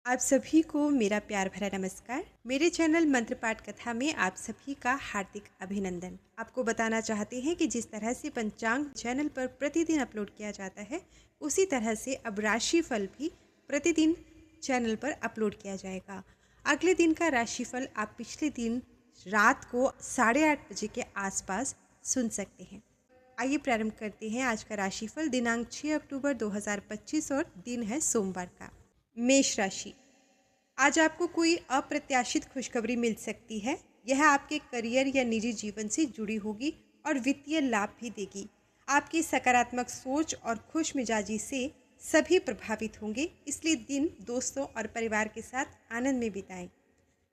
आप सभी को मेरा प्यार भरा नमस्कार। मेरे चैनल मंत्र पाठ कथा में आप सभी का हार्दिक अभिनंदन। आपको बताना चाहते हैं कि जिस तरह से पंचांग चैनल पर प्रतिदिन अपलोड किया जाता है, उसी तरह से अब राशिफल भी प्रतिदिन चैनल पर अपलोड किया जाएगा। अगले दिन का राशिफल आप पिछले दिन रात को 8:30 बजे के आसपास सुन सकते हैं। आइए प्रारंभ करते हैं आज का राशिफल। दिनांक 6 अक्टूबर 2025 और दिन है सोमवार का। मेष राशि। आज आपको कोई अप्रत्याशित खुशखबरी मिल सकती है। यह आपके करियर या निजी जीवन से जुड़ी होगी और वित्तीय लाभ भी देगी। आपकी सकारात्मक सोच और खुश मिजाजी से सभी प्रभावित होंगे, इसलिए दिन दोस्तों और परिवार के साथ आनंद में बिताएं।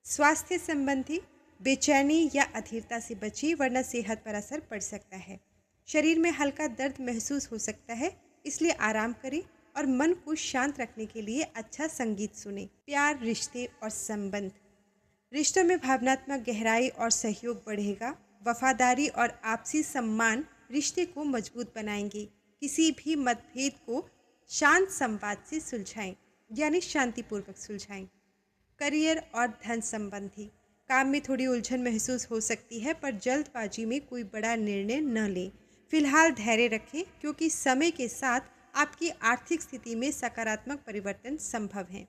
स्वास्थ्य संबंधी बेचैनी या अधीरता से बचिए, वरना सेहत पर असर पड़ सकता है। शरीर में हल्का दर्द महसूस हो सकता है, इसलिए आराम करें और मन को शांत रखने के लिए अच्छा संगीत सुने। प्यार, रिश्ते और संबंध। रिश्तों में भावनात्मक गहराई और सहयोग बढ़ेगा। वफादारी और आपसी सम्मान रिश्ते को मजबूत बनाएंगे। किसी भी मतभेद को शांत संवाद से सुलझाएं, यानी शांतिपूर्वक सुलझाएं। करियर और धन संबंधी। काम में थोड़ी उलझन महसूस हो सकती है, पर जल्दबाजी में कोई बड़ा निर्णय न लें। फिलहाल धैर्य रखें, क्योंकि समय के साथ आपकी आर्थिक स्थिति में सकारात्मक परिवर्तन संभव है।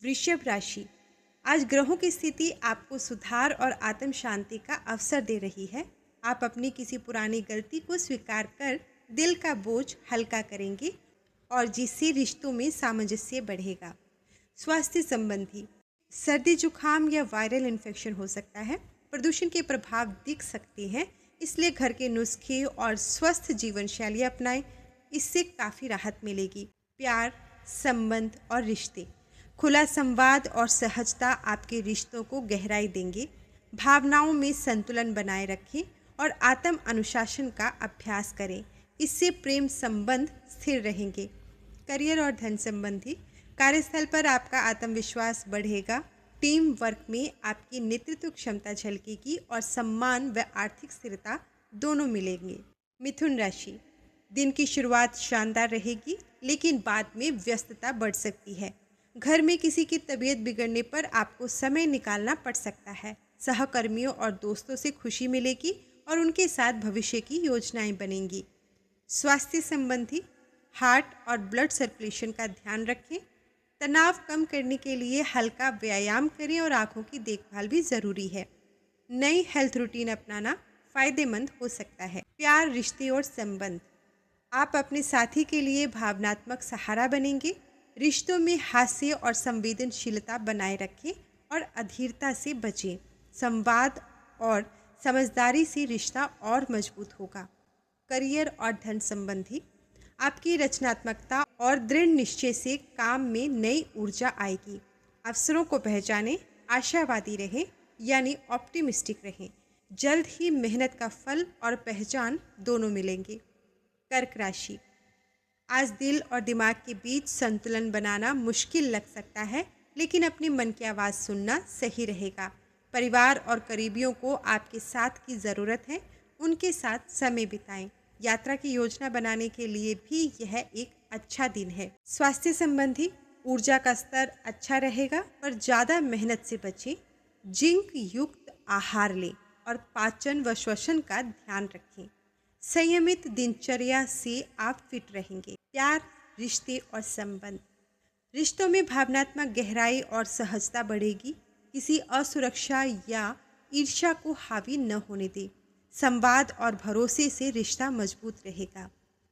वृषभ राशि। आज ग्रहों की स्थिति आपको सुधार और आत्म शांति का अवसर दे रही है। आप अपनी किसी पुरानी गलती को स्वीकार कर दिल का बोझ हल्का करेंगे, और जिससे रिश्तों में सामंजस्य बढ़ेगा। स्वास्थ्य संबंधी। सर्दी, जुकाम या वायरल इन्फेक्शन हो सकता है। प्रदूषण के प्रभाव दिख सकते हैं, इसलिए घर के नुस्खे और स्वस्थ जीवन शैली अपनाएं। इससे काफ़ी राहत मिलेगी। प्यार, संबंध और रिश्ते। खुला संवाद और सहजता आपके रिश्तों को गहराई देंगे। भावनाओं में संतुलन बनाए रखें और आत्म अनुशासन का अभ्यास करें। इससे प्रेम संबंध स्थिर रहेंगे। करियर और धन संबंधी। कार्यस्थल पर आपका आत्मविश्वास बढ़ेगा। टीम वर्क में आपकी नेतृत्व क्षमता झलकेगी और सम्मान व आर्थिक स्थिरता दोनों मिलेंगे। मिथुन राशि। दिन की शुरुआत शानदार रहेगी, लेकिन बाद में व्यस्तता बढ़ सकती है। घर में किसी की तबीयत बिगड़ने पर आपको समय निकालना पड़ सकता है। सहकर्मियों और दोस्तों से खुशी मिलेगी और उनके साथ भविष्य की योजनाएं बनेंगी। स्वास्थ्य संबंधी। हार्ट और ब्लड सर्कुलेशन का ध्यान रखें। तनाव कम करने के लिए हल्का व्यायाम करें और आंखों की देखभाल भी ज़रूरी है। नई हेल्थ रूटीन अपनाना फ़ायदेमंद हो सकता है। प्यार, रिश्ते और संबंध। आप अपने साथी के लिए भावनात्मक सहारा बनेंगे। रिश्तों में हास्य और संवेदनशीलता बनाए रखें और अधीरता से बचें। संवाद और समझदारी से रिश्ता और मजबूत होगा। करियर और धन संबंधी। आपकी रचनात्मकता और दृढ़ निश्चय से काम में नई ऊर्जा आएगी। अवसरों को पहचानें, आशावादी रहें, यानी ऑप्टिमिस्टिक रहें। जल्द ही मेहनत का फल और पहचान दोनों मिलेंगे। कर्क राशि। आज दिल और दिमाग के बीच संतुलन बनाना मुश्किल लग सकता है, लेकिन अपने मन की आवाज़ सुनना सही रहेगा। परिवार और करीबियों को आपके साथ की ज़रूरत है, उनके साथ समय बिताएं। यात्रा की योजना बनाने के लिए भी यह एक अच्छा दिन है। स्वास्थ्य संबंधी। ऊर्जा का स्तर अच्छा रहेगा, पर ज़्यादा मेहनत से बचें। जिंक युक्त आहार लें और पाचन व श्वसन का ध्यान रखें। संयमित दिनचर्या से आप फिट रहेंगे। प्यार, रिश्ते और संबंध। रिश्तों में भावनात्मक गहराई और सहजता बढ़ेगी। किसी असुरक्षा या ईर्ष्या को हावी न होने दें। संवाद और भरोसे से रिश्ता मजबूत रहेगा।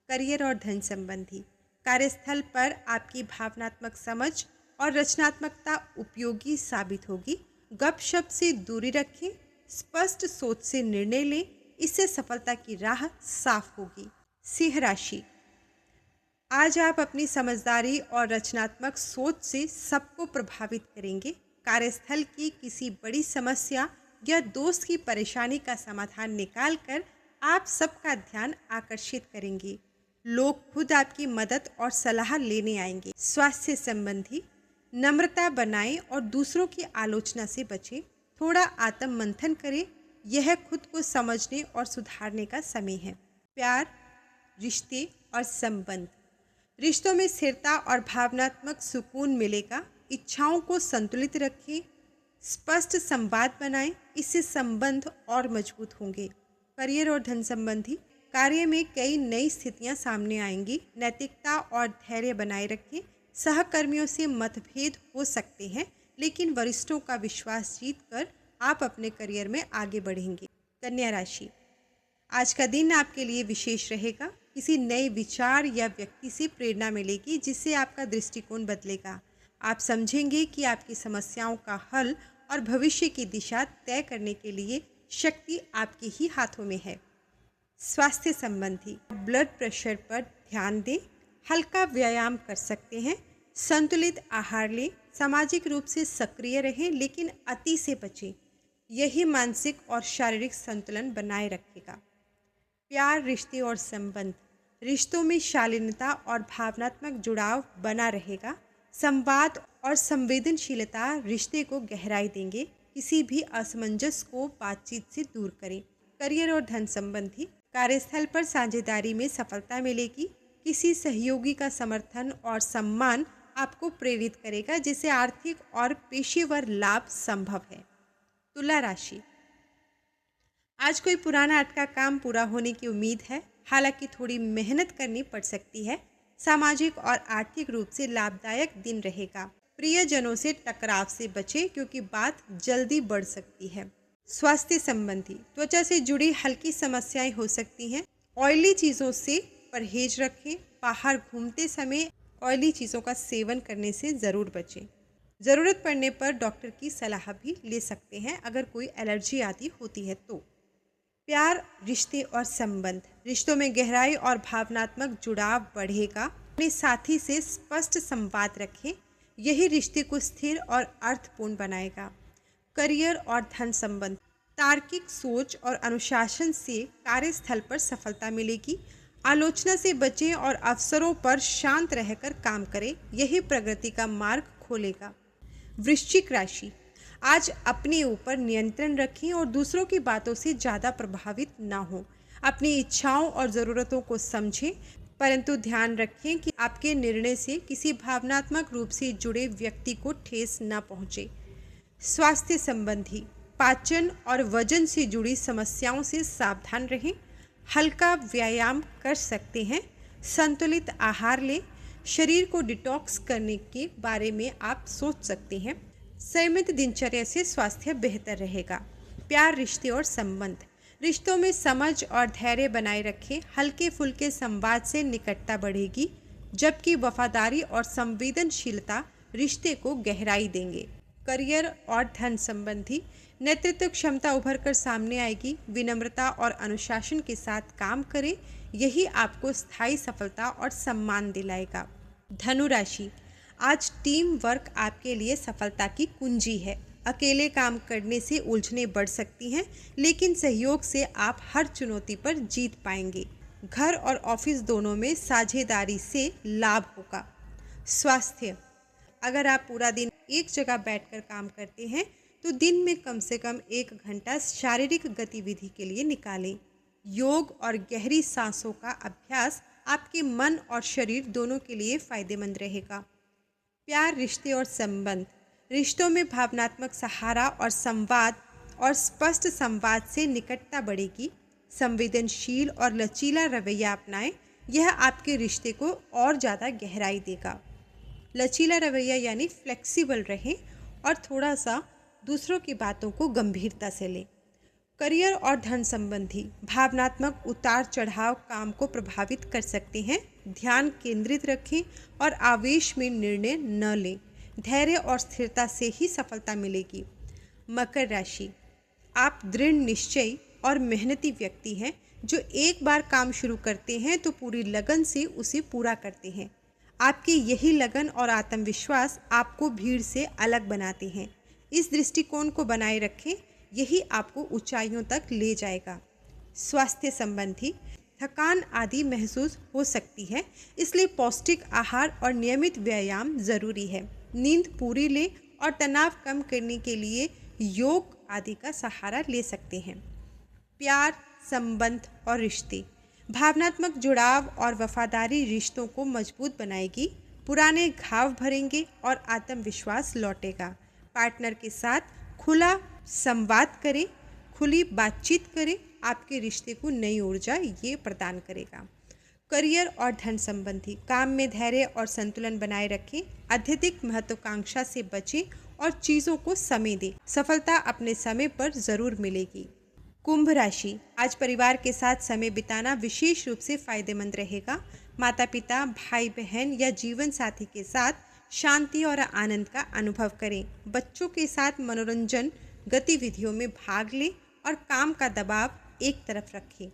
करियर और धन संबंधी। कार्यस्थल पर आपकी भावनात्मक समझ और रचनात्मकता उपयोगी साबित होगी। गपशप से दूरी रखें। स्पष्ट सोच से निर्णय लें, इससे सफलता की राह साफ होगी। सिंह राशि। आज आप अपनी समझदारी और रचनात्मक सोच से सबको प्रभावित करेंगे। कार्यस्थल की किसी बड़ी समस्या या दोस्त की परेशानी का समाधान निकालकर आप सबका ध्यान आकर्षित करेंगे। लोग खुद आपकी मदद और सलाह लेने आएंगे। स्वास्थ्य संबंधी। नम्रता बनाएं और दूसरों की आलोचना से बचें। थोड़ा आत्म मंथन करें, यह खुद को समझने और सुधारने का समय है। प्यार, रिश्ते और संबंध। रिश्तों में स्थिरता और भावनात्मक सुकून मिलेगा। इच्छाओं को संतुलित रखें, स्पष्ट संवाद बनाएं, इससे संबंध और मजबूत होंगे। करियर और धन संबंधी कार्य में कई नई स्थितियां सामने आएंगी। नैतिकता और धैर्य बनाए रखें। सहकर्मियों से मतभेद हो सकते हैं, लेकिन वरिष्ठों का विश्वास जीतकर आप अपने करियर में आगे बढ़ेंगे। कन्या राशि, आज का दिन आपके लिए विशेष रहेगा। किसी नए विचार या व्यक्ति से प्रेरणा मिलेगी जिससे आपका दृष्टिकोण बदलेगा। आप समझेंगे कि आपकी समस्याओं का हल और भविष्य की दिशा तय करने के लिए शक्ति आपके ही हाथों में है। स्वास्थ्य संबंधी ब्लड प्रेशर पर ध्यान दें। हल्का व्यायाम कर सकते हैं। संतुलित आहार लें। सामाजिक रूप से सक्रिय रहें, लेकिन अति से बचें। यही मानसिक और शारीरिक संतुलन बनाए रखेगा। प्यार, रिश्ते और संबंध, रिश्तों में शालीनता और भावनात्मक जुड़ाव बना रहेगा। संवाद और संवेदनशीलता रिश्ते को गहराई देंगे। किसी भी असमंजस को बातचीत से दूर करें। करियर और धन संबंधी कार्यस्थल पर साझेदारी में सफलता मिलेगी। किसी सहयोगी का समर्थन और सम्मान आपको प्रेरित करेगा, जिससे आर्थिक और पेशेवर लाभ संभव है। तुला राशि, आज कोई पुराना अटका काम पूरा होने की उम्मीद है, हालांकि थोड़ी मेहनत करनी पड़ सकती है। सामाजिक और आर्थिक रूप से लाभदायक दिन रहेगा। प्रियजनों से टकराव से बचें, क्योंकि बात जल्दी बढ़ सकती है। स्वास्थ्य संबंधी त्वचा से जुड़ी हल्की समस्याएं हो सकती हैं। ऑयली चीज़ों से परहेज रखें। बाहर घूमते समय ऑयली चीज़ों का सेवन करने से ज़रूर बचें। ज़रूरत पड़ने पर डॉक्टर की सलाह भी ले सकते हैं अगर कोई एलर्जी आदि होती है तो। प्यार, रिश्ते और संबंध, रिश्तों में गहराई और भावनात्मक जुड़ाव बढ़ेगा। अपने साथी से स्पष्ट संवाद रखें, यही रिश्ते को स्थिर और अर्थपूर्ण बनाएगा। करियर और धन संबंध, तार्किक सोच और अनुशासन से कार्यस्थल पर सफलता मिलेगी। आलोचना से बचें और अवसरों पर शांत रहकर काम करें, यही प्रगति का मार्ग खोलेगा। वृश्चिक राशि, आज अपने ऊपर नियंत्रण रखें और दूसरों की बातों से ज़्यादा प्रभावित ना हो। अपनी इच्छाओं और ज़रूरतों को समझें, परंतु ध्यान रखें कि आपके निर्णय से किसी भावनात्मक रूप से जुड़े व्यक्ति को ठेस न पहुंचे। स्वास्थ्य संबंधी पाचन और वजन से जुड़ी समस्याओं से सावधान रहें। हल्का व्यायाम कर सकते हैं। संतुलित आहार लें। शरीर को डिटॉक्स करने के बारे में आप सोच सकते हैं। संयमित दिनचर्या से स्वास्थ्य बेहतर रहेगा। प्यार, रिश्ते और संबंध, रिश्तों में समझ और धैर्य बनाए रखें। हल्के फुल्के संवाद से निकटता बढ़ेगी, जबकि वफादारी और संवेदनशीलता रिश्ते को गहराई देंगे। करियर और धन संबंधी नेतृत्व क्षमता उभर कर सामने आएगी। विनम्रता और अनुशासन के साथ काम करें, यही आपको स्थायी सफलता और सम्मान दिलाएगा। धनु राशि, आज टीम वर्क आपके लिए सफलता की कुंजी है। अकेले काम करने से उलझनें बढ़ सकती हैं, लेकिन सहयोग से आप हर चुनौती पर जीत पाएंगे। घर और ऑफिस दोनों में साझेदारी से लाभ होगा। स्वास्थ्य, अगर आप पूरा दिन एक जगह बैठकर काम करते हैं तो दिन में कम से कम 1 घंटा शारीरिक गतिविधि के लिए निकालें। योग और गहरी सांसों का अभ्यास आपके मन और शरीर दोनों के लिए फायदेमंद रहेगा। प्यार, रिश्ते और संबंध, रिश्तों में भावनात्मक सहारा और संवाद और स्पष्ट संवाद से निकटता बढ़ेगी। संवेदनशील और लचीला रवैया अपनाएं, यह आपके रिश्ते को और ज़्यादा गहराई देगा। लचीला रवैया यानी फ्लेक्सिबल रहें और थोड़ा सा दूसरों की बातों को गंभीरता से लें। करियर और धन संबंधी भावनात्मक उतार चढ़ाव काम को प्रभावित कर सकते हैं। ध्यान केंद्रित रखें और आवेश में निर्णय न लें। धैर्य और स्थिरता से ही सफलता मिलेगी। मकर राशि, आप दृढ़ निश्चयी और मेहनती व्यक्ति हैं जो एक बार काम शुरू करते हैं तो पूरी लगन से उसे पूरा करते हैं। आपकी यही लगन और आत्मविश्वास आपको भीड़ से अलग बनाते हैं। इस दृष्टिकोण को बनाए रखें, यही आपको ऊंचाइयों तक ले जाएगा। स्वास्थ्य संबंधी थकान आदि महसूस हो सकती है, इसलिए पौष्टिक आहार और नियमित व्यायाम जरूरी है। नींद पूरी लें और तनाव कम करने के लिए योग आदि का सहारा ले सकते हैं। प्यार, संबंध और रिश्ते, भावनात्मक जुड़ाव और वफादारी रिश्तों को मजबूत बनाएगी। पुराने घाव भरेंगे और आत्मविश्वास लौटेगा। पार्टनर के साथ खुला संवाद करें, खुली बातचीत करें, आपके रिश्ते को नई ऊर्जा ये प्रदान करेगा। करियर और धन संबंधी काम में धैर्य और संतुलन बनाए रखें, अत्यधिक महत्वाकांक्षा से बचें और चीज़ों को समय दें। सफलता अपने समय पर जरूर मिलेगी। कुंभ राशि, आज परिवार के साथ समय बिताना विशेष रूप से फायदेमंद रहेगा। माता पिता, भाई बहन या जीवन साथी के साथ शांति और आनंद का अनुभव करें। बच्चों के साथ मनोरंजन गतिविधियों में भाग लें और काम का दबाव एक तरफ रखें।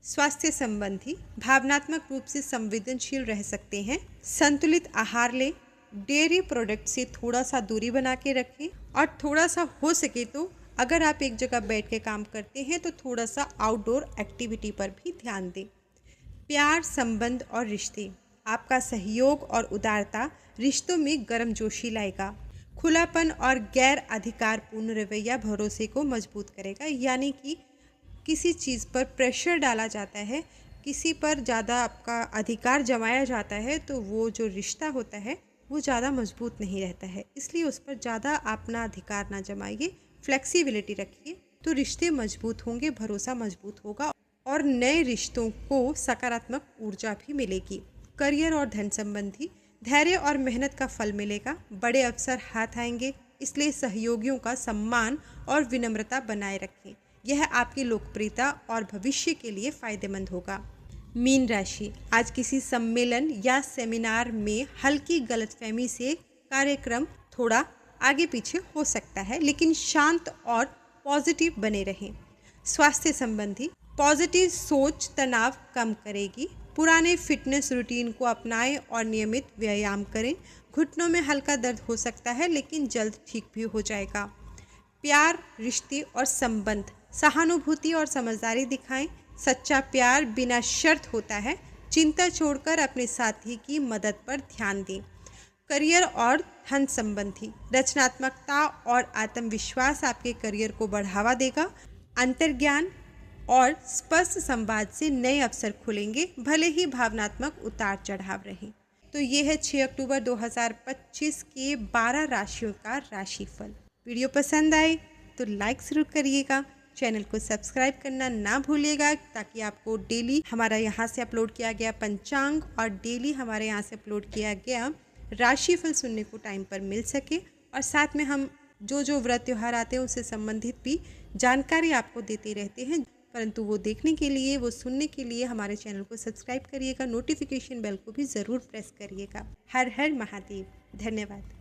स्वास्थ्य संबंधी भावनात्मक रूप से संवेदनशील रह सकते हैं। संतुलित आहार लें, डेयरी प्रोडक्ट से थोड़ा सा दूरी बना के रखें और थोड़ा सा हो सके तो अगर आप एक जगह बैठ के काम करते हैं तो थोड़ा सा आउटडोर एक्टिविटी पर भी ध्यान दें। प्यार, संबंध और रिश्ते, आपका सहयोग और उदारता रिश्तों में गर्मजोशी लाएगा। खुलापन और गैर अधिकारपूर्ण रवैया भरोसे को मजबूत करेगा, यानी कि किसी चीज़ पर प्रेशर डाला जाता है, किसी पर ज़्यादा आपका अधिकार जमाया जाता है तो वो जो रिश्ता होता है वो ज़्यादा मजबूत नहीं रहता है। इसलिए उस पर ज़्यादा अपना अधिकार ना जमाइए, फ्लेक्सिबिलिटी रखिए तो रिश्ते मजबूत होंगे, भरोसा मजबूत होगा और नए रिश्तों को सकारात्मक ऊर्जा भी मिलेगी। करियर और धन संबंधी धैर्य और मेहनत का फल मिलेगा। बड़े अवसर हाथ आएंगे, इसलिए सहयोगियों का सम्मान और विनम्रता बनाए रखें। यह आपकी लोकप्रियता और भविष्य के लिए फायदेमंद होगा। मीन राशि, आज किसी सम्मेलन या सेमिनार में हल्की गलतफहमी से कार्यक्रम थोड़ा आगे पीछे हो सकता है, लेकिन शांत और पॉजिटिव बने रहें। स्वास्थ्य संबंधी पॉजिटिव सोच तनाव कम करेगी। पुराने फिटनेस रूटीन को अपनाएं और नियमित व्यायाम करें। घुटनों में हल्का दर्द हो सकता है लेकिन जल्द ठीक भी हो जाएगा। प्यार, रिश्ते और संबंध, सहानुभूति और समझदारी दिखाएं। सच्चा प्यार बिना शर्त होता है। चिंता छोड़कर अपने साथी की मदद पर ध्यान दें। करियर और धन संबंधी रचनात्मकता और आत्मविश्वास आपके करियर को बढ़ावा देगा। अंतर्ज्ञान और स्पष्ट संवाद से नए अवसर खुलेंगे, भले ही भावनात्मक उतार चढ़ाव रहे। तो ये है 6 अक्टूबर 2025 के 12 राशियों का राशिफल। वीडियो पसंद आए तो लाइक ज़रूर करिएगा, चैनल को सब्सक्राइब करना ना भूलिएगा ताकि आपको डेली हमारा यहाँ से अपलोड किया गया पंचांग और डेली हमारे यहाँ से अपलोड किया गया राशिफल सुनने को टाइम पर मिल सके। और साथ में हम जो व्रत त्यौहार आते हैं उससे संबंधित भी जानकारी आपको देते रहते हैं, परंतु वो देखने के लिए, वो सुनने के लिए हमारे चैनल को सब्सक्राइब करिएगा, नोटिफिकेशन बेल को भी ज़रूर प्रेस करिएगा। हर हर महादेव। धन्यवाद।